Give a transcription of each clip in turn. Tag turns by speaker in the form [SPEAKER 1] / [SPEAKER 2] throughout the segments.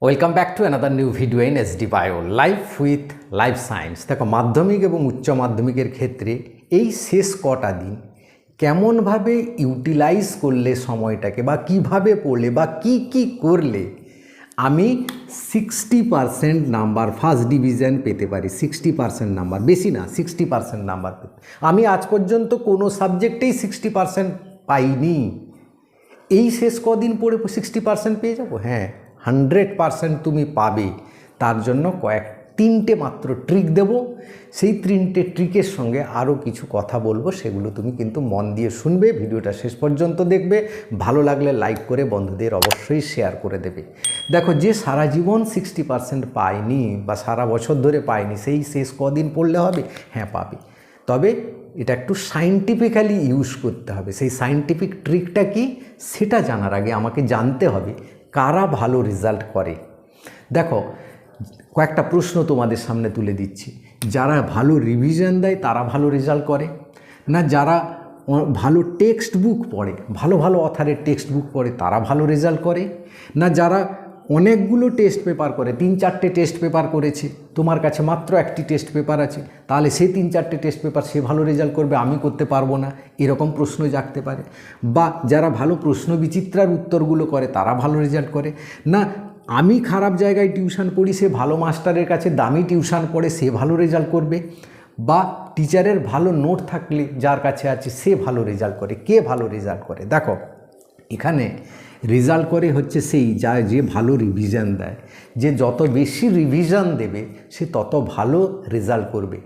[SPEAKER 1] Welcome back to another new video in SD bio life with life science. দেখো, মাধ্যমিক এবং উচ্চ মাধ্যমিকের ক্ষেত্রে এই শেষ কটা দিন কেমনভাবে ইউটিলাইজ করলে সময়টাকে, বা কিভাবে পড়লে, বা কি করলে আমি 60% নাম্বার ফার্স্ট ডিভিশন পেতে পারি। 60% নাম্বার, বেশি না, 60% নাম্বার পেতে। আমি আজ পর্যন্ত কোনো সাবজেক্টেই 60% পাইনি। এই শেষ কদিন পড়ে 60% পেয়ে যাবো? হ্যাঁ, 100% তুমি পাবে। তার জন্য তিনটে মাত্র ট্রিক দেব। সেই তিনটে ট্রিকের সঙ্গে আরও কিছু কথা বলবো, সেগুলো তুমি কিন্তু মন দিয়ে শুনবে, ভিডিওটা শেষ পর্যন্ত দেখবে। ভালো লাগলে লাইক করে বন্ধুদের অবশ্যই শেয়ার করে দেবে। দেখো, যে সারা জীবন 60% পায়নি বা সারা বছর ধরে পায়নি, সেই শেষ কদিন পড়লে হবে? হ্যাঁ, পাবে। তবে এটা একটু সায়েন্টিফিক্যালি ইউজ করতে হবে। সেই সায়েন্টিফিক ট্রিকটা কি, সেটা জানার আগে আমাকে জানতে হবে কারা ভালো রেজাল্ট করে। দেখো, কয়েকটা প্রশ্ন তোমাদের সামনে তুলে দিচ্ছি। যারা ভালো রিভিশন দেয় তারা ভালো রেজাল্ট করে, না যারা ভালো টেক্সট বুক পড়ে, ভালো ভালো অথারের টেক্সট বুক পড়ে তারা ভালো রেজাল্ট করে, না যারা অনেকগুলো টেস্ট পেপার করে, 3-4টে টেস্ট পেপার করেছে, তোমার কাছে মাত্র একটি টেস্ট পেপার আছে, তাহলে সে 3-4টে টেস্ট পেপার সে ভালো রেজাল্ট করবে, আমি করতে পারবো না, এরকম প্রশ্ন জাগতে পারে। বা যারা ভালো প্রশ্ন বিচিত্রার উত্তরগুলো করে তারা ভালো রেজাল্ট করে, না আমি খারাপ জায়গায় টিউশন পড়ি, সে ভালো মাস্টারের কাছে দামি টিউশন পড়ে সে ভালো রেজাল্ট করবে, বা টিচারের ভালো নোট থাকলে যার কাছে আছে সে ভালো রেজাল্ট করে। কে ভালো রেজাল্ট করে? দেখো, এখানে রেজাল্ট করে হচ্ছে সেই যে ভালো রিভিশন দেয়। যে যত বেশি রিভিশন দেবে সে তত ভালো রেজাল্ট করবে।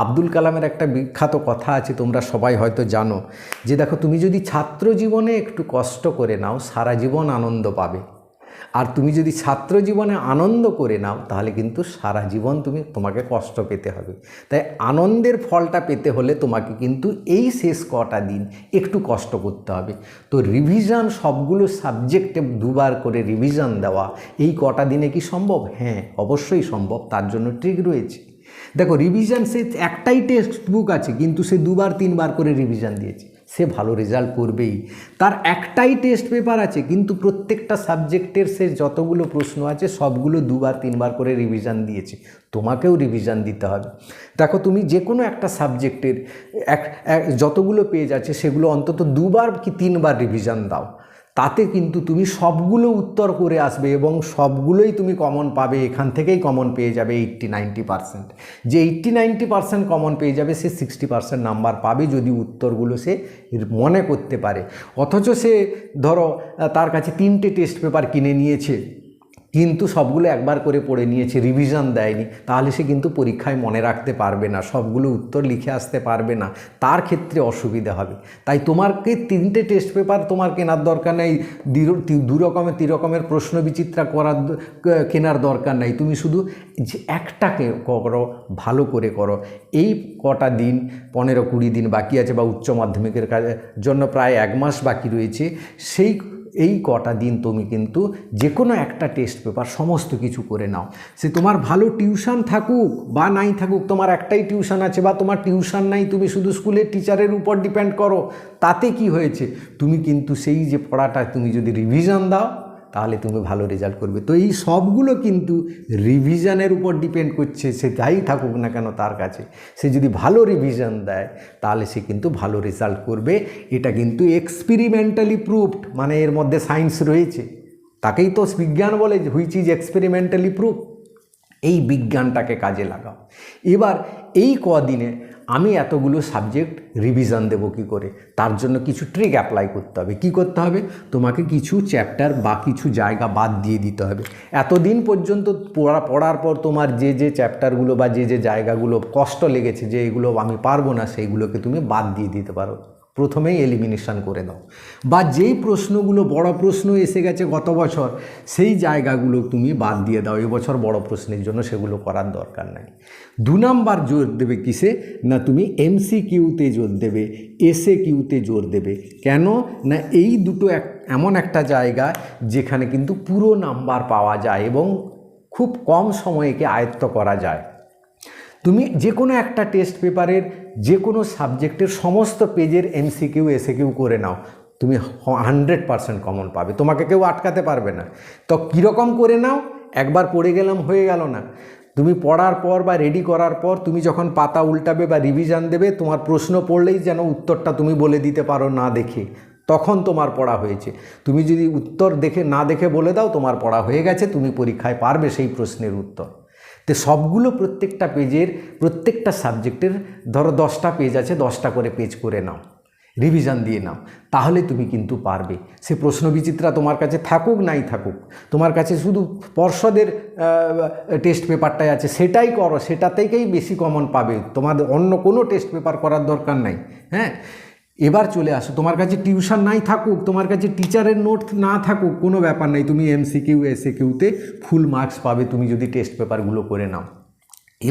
[SPEAKER 1] আব্দুল কালামের একটা বিখ্যাত কথা আছে, তোমরা সবাই হয়তো জানো, যে দেখো, তুমি যদি ছাত্র জীবনে একটু কষ্ট করে নাও সারা জীবন আনন্দ পাবে, আর তুমি যদি ছাত্র জীবনে আনন্দ করে নাও তাহলে কিন্তু সারা জীবন তোমাকে কষ্ট পেতে হবে। তাই আনন্দের ফলটা পেতে হলে তোমাকে কিন্তু এই শেষ কটা দিন একটু কষ্ট করতে হবে। তো রিভিশন, সবগুলো সাবজেক্টে দুবার করে রিভিশন দেওয়া এই কটা দিনে কি সম্ভব? হ্যাঁ, অবশ্যই সম্ভব। তার জন্য ট্রিক রয়েছে। দেখো, রিভিশন, সে একটাই টেক্সট বুক আছে কিন্তু সে 2-3বার করে রিভিশন দিয়েছে, সে ভালো রেজাল্ট করবেই। তার একটাই টেস্ট পেপার আছে কিন্তু প্রত্যেকটা সাবজেক্টের সে যতগুলো প্রশ্ন আছে সবগুলো 2-3বার করে রিভিশন দিয়েছে, তোমাকেও রিভিশন দিতে হবে। দেখো, তুমি যে কোনো একটা সাবজেক্টের যতগুলো পেজ আছে সেগুলো অন্তত 2বার কি 3বার রিভিশন দাও, তাতে কিন্তু তুমি সবগুলো উত্তর করে আসবে এবং সবগুলোই তুমি কমন পাবে। এখান থেকেই কমন পেয়ে যাবে 80-90%। যে 80-90% কমন পেয়ে যাবে সে 60% নাম্বার পাবে যদি উত্তরগুলো সে মনে করতে পারে। অথচ সে ধরো তার কাছে 3টে টেস্ট পেপার কিনে নিয়েছে কিন্তু সবগুলো একবার করে পড়ে নিয়েছে, রিভিশন দেয়নি, তাহলে সে কিন্তু পরীক্ষায় মনে রাখতে পারবে না, সবগুলো উত্তর লিখে আসতে পারবে না, তার ক্ষেত্রে অসুবিধা হবে। তাই তোমাকে 3টে টেস্ট পেপার তোমার কেনার দরকার নেই, 3 রকমের প্রশ্ন বিচিত্রা কেনার দরকার নেই। তুমি শুধু যে একটাকে করো, ভালো করে করো। এই কটা দিন, 15-20 দিন বাকি আছে, বা উচ্চ মাধ্যমিকের জন্য প্রায় 1 মাস বাকি রয়েছে, এই কটা দিন তুমি কিন্তু যে কোনো একটা টেস্ট পেপার সমস্ত কিছু করে নাও। সে তোমার ভালো টিউশন থাকুক বা নাই থাকুক, তোমার একটাই টিউশন আছে বা তোমার টিউশন নাই, তুমি শুধু স্কুলের টিচারের উপর ডিপেন্ড করো, তাতে কি হয়েছে? তুমি কিন্তু সেই যে পড়াটা তুমি যদি রিভিশন দাও তাহলে তুমি ভালো রেজাল্ট করবে। তো এই সবগুলো কিন্তু রিভিশনের উপর ডিপেন্ড করছে, সে যাই থাকুক না কেন তার কাছে, সে যদি ভালো রিভিশন দেয় তাহলে সে কিন্তু ভালো রেজাল্ট করবে। এটা কিন্তু এক্সপেরিমেন্টালি প্রুভড, মানে এর মধ্যে সায়েন্স রয়েছে, তাকেই তো বিজ্ঞান বলে, হুইচ ইজ এক্সপেরিমেন্টালি প্রুভ। এই বিজ্ঞানটাকে কাজে লাগাও। এবার এই কদিনে আমি এতগুলো সাবজেক্ট রিভিশন দেব কি করে, তার জন্য কিছু ট্রিক অ্যাপ্লাই করতে হবে। কি করতে হবে? তোমাকে কিছু চ্যাপ্টার বা কিছু জায়গা বাদ দিয়ে দিতে হবে। এতদিন পর্যন্ত পড়ার পর তোমার যে চ্যাপ্টারগুলো বা যে জায়গাগুলো কষ্ট লেগেছে, যে এগুলো আমি পারবো না, সেইগুলোকে তুমি বাদ দিয়ে দিতে পারো, প্রথমেই এলিমিনেশন করে দাও। বা যেই প্রশ্নগুলো বড় প্রশ্ন এসে গেছে গত বছর, সেই জায়গাগুলো তুমি বাদ দিয়ে দাও, এবছর বড় প্রশ্নের জন্য সেগুলো করার দরকার নাই। 2 নাম্বার জোর দেবে কিসে? না তুমি MCQতে জোর দেবে, SAQতে জোর দেবে। কেন না এই দুটো এমন একটা জায়গা যেখানে কিন্তু পুরো নাম্বার পাওয়া যায় এবং খুব কম সময়কে আয়ত্ত করা যায়। তুমি যে কোনো একটা টেস্ট পেপারের যে কোনো সাবজেক্টের সমস্ত পেজের MCQ SAQ করে নাও, তুমি 100% কমন পাবে, তোমাকে কেউ আটকাতে পারবে না। তো কীরকম করে নাও? একবার পড়ে গেলাম হয়ে গেল না। তুমি পড়ার পর বা রেডি করার পর তুমি যখন পাতা উল্টাবে বা রিভিশন দেবে, তোমার প্রশ্ন পড়লেই যেন উত্তরটা তুমি বলে দিতে পারো না দেখে, তখন তোমার পড়া হয়েছে। তুমি যদি উত্তর না দেখে বলে দাও, তোমার পড়া হয়ে গেছে, তুমি পরীক্ষায় পারবে সেই প্রশ্নের উত্তর। তো সবগুলো প্রত্যেকটা পেজের, প্রত্যেকটা সাবজেক্টের ধরো 10টা পেজ আছে, 10টা করে পেজ করে নাও, রিভিশন দিয়ে নাও, তাহলে তুমি কিন্তু পারবে। সে প্রশ্নবিচিত্রা তোমার কাছে থাকুক নাই থাকুক, তোমার কাছে শুধু পর্ষদের টেস্ট পেপারটাই আছে, সেটাই করো, সেটা থেকেই বেশি কমন পাবে, তোমাদের অন্য কোনো টেস্ট পেপার করার দরকার নাই। হ্যাঁ, এবার চলে আসো, তোমার কাছে টিউশন নাই থাকুক, তোমার কাছে টিচারের নোট না থাকুক, কোনো ব্যাপার নাই, তুমি MCQ SAQতে ফুল মার্কস পাবে তুমি যদি টেস্ট পেপারগুলো করে নাও।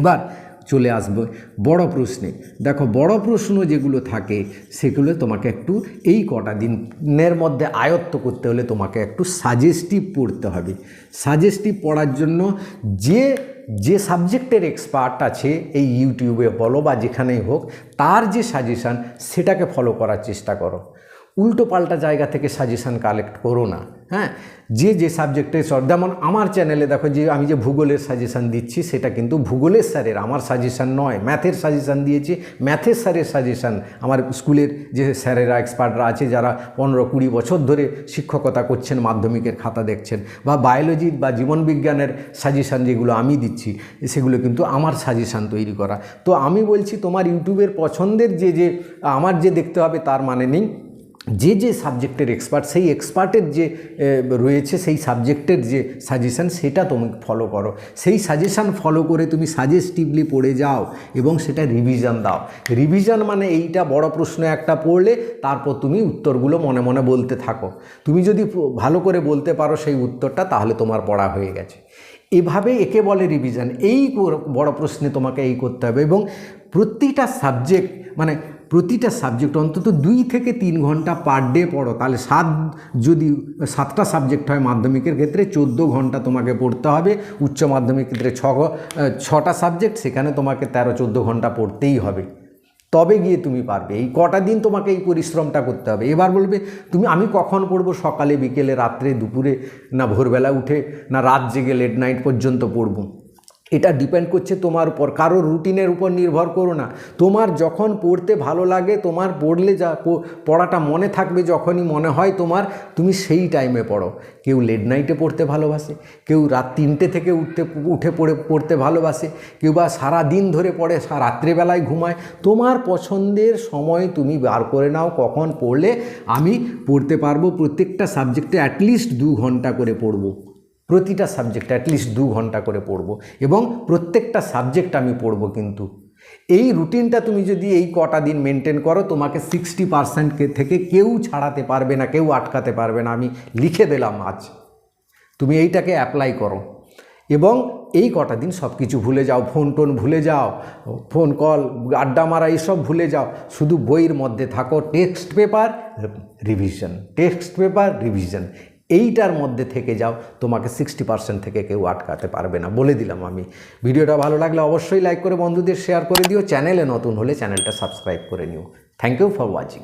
[SPEAKER 1] এবার চলে আসবে বড় প্রশ্নে। দেখো, বড় প্রশ্ন যেগুলো থাকে সেগুলো তোমাকে একটু এই কটা দিনের মধ্যে আয়ত্ত করতে হলে তোমাকে একটু সাজেস্টিভ পড়তে হবে। সাজেস্টিভ পড়ার জন্য যে সাবজেক্টের এক্সপার্ট আছে, এই ইউটিউবে বলো বা যেখানেই হোক, তার যে সাজেশান সেটাকে ফলো করার চেষ্টা করো। উল্টো পাল্টা জায়গা থেকে সাজেশান কালেক্ট করো না। হ্যাঁ, যে সাবজেক্টে, যেমন আমার চ্যানেলে দেখো, যে আমি যে ভূগোলের সাজেশান দিচ্ছি সেটা কিন্তু ভূগোলের স্যারের, আমার সাজেশান নয়। ম্যাথের সাজেশান দিয়েছি, ম্যাথের স্যারের সাজেশান, আমার স্কুলের যে স্যারেরা এক্সপার্টরা আছে, যারা 15-20 বছর ধরে শিক্ষকতা করছেন, মাধ্যমিকের খাতা দেখছেন, বা বায়োলজি বা জীবনবিজ্ঞানের সাজেশান যেগুলো আমি দিচ্ছি, সেগুলো কিন্তু আমার সাজেশান তৈরি করা। তো আমি বলছি, তোমার ইউটিউবের পছন্দের আমার যে দেখতে হবে তার মানে নেই। যে সাবজেক্টের এক্সপার্ট, সেই এক্সপার্টের যে রয়েছে, সেই সাবজেক্টের যে সাজেশান, সেটা তুমি ফলো করো। সেই সাজেশান ফলো করে তুমি সাজেস্টিভলি পড়ে যাও এবং সেটা রিভিশন দাও। রিভিশন মানে এইটা, বড় প্রশ্ন একটা পড়লে তারপর তুমি উত্তরগুলো মনে মনে বলতে থাকো। তুমি যদি ভালো করে বলতে পারো সেই উত্তরটা, তাহলে তোমার পড়া হয়ে গেছে। এভাবে একে বলে রিভিশন। এই বড় প্রশ্নে তোমাকে এই করতে হবে, এবং প্রতিটা সাবজেক্ট অন্তত 2 থেকে 3 ঘন্টা পার ডে পড়ো। তাহলে যদি 7টা সাবজেক্ট হয় মাধ্যমিকের ক্ষেত্রে, 14 ঘন্টা তোমাকে পড়তে হবে। উচ্চ মাধ্যমিকের ক্ষেত্রে 6টা সাবজেক্ট, সেখানে তোমাকে 13-14 ঘন্টা পড়তেই হবে, তবে গিয়ে তুমি পারবে। এই কটা দিন তোমাকে এই পরিশ্রমটা করতে হবে। এবার বলবে আমি কখন পড়বো, সকালে, বিকেলে, রাত্রে, দুপুরে, না ভোরবেলা উঠে, না রাত জেগে লেট নাইট পর্যন্ত পড়বো। এটা ডিপেন্ড করছে তোমার উপর, কারোর রুটিনের উপর নির্ভর করো না। তোমার যখন পড়তে ভালো লাগে, তোমার পড়লে পড়াটা মনে থাকবে, যখনই মনে হয় তুমি সেই টাইমে পড়ো। কেউ লেট নাইটে পড়তে ভালোবাসে, কেউ রাত 3টে থেকে উঠে পড়তে ভালোবাসে, কেউ বা সারা দিন ধরে পড়ে, রাত্রেবেলায় ঘুমায়। তোমার পছন্দের সময় তুমি বার করে নাও, কখন পড়লে আমি পড়তে পারবো। প্রত্যেকটা সাবজেক্টে অ্যাটলিস্ট 2 ঘন্টা করে পড়বো, প্রতিটা সাবজেক্ট অ্যাটলিস্ট 2 ঘন্টা করে পড়ব, এবং প্রত্যেকটা সাবজেক্ট আমি পড়ব। কিন্তু এই রুটিনটা তুমি যদি এই কটা দিন মেনটেন করো, তোমাকে 60% থেকে কেউ ছাড়াতে পারবে না, কেউ আটকাতে পারবে না। আমি লিখে দিলাম আজ, তুমি এইটাকে অ্যাপ্লাই করো, এবং এই কটা দিন সব কিছু ভুলে যাও, ফোন টোন ভুলে যাও, ফোন কল, আড্ডা মারা এইসব ভুলে যাও, শুধু বইয়ের মধ্যে থাকো। Text paper revision, text paper revision, এইটার মধ্যে থেকে যাও। তোমাকে 60% থেকে কেউ আটকাতে পারবে না, বলে দিলাম আমি। ভিডিওটা ভালো লাগলে অবশ্যই লাইক করে বন্ধুদের শেয়ার করে দিও। চ্যানেলে নতুন হলে চ্যানেলটা সাবস্ক্রাইব করে নিও। Thank you for watching.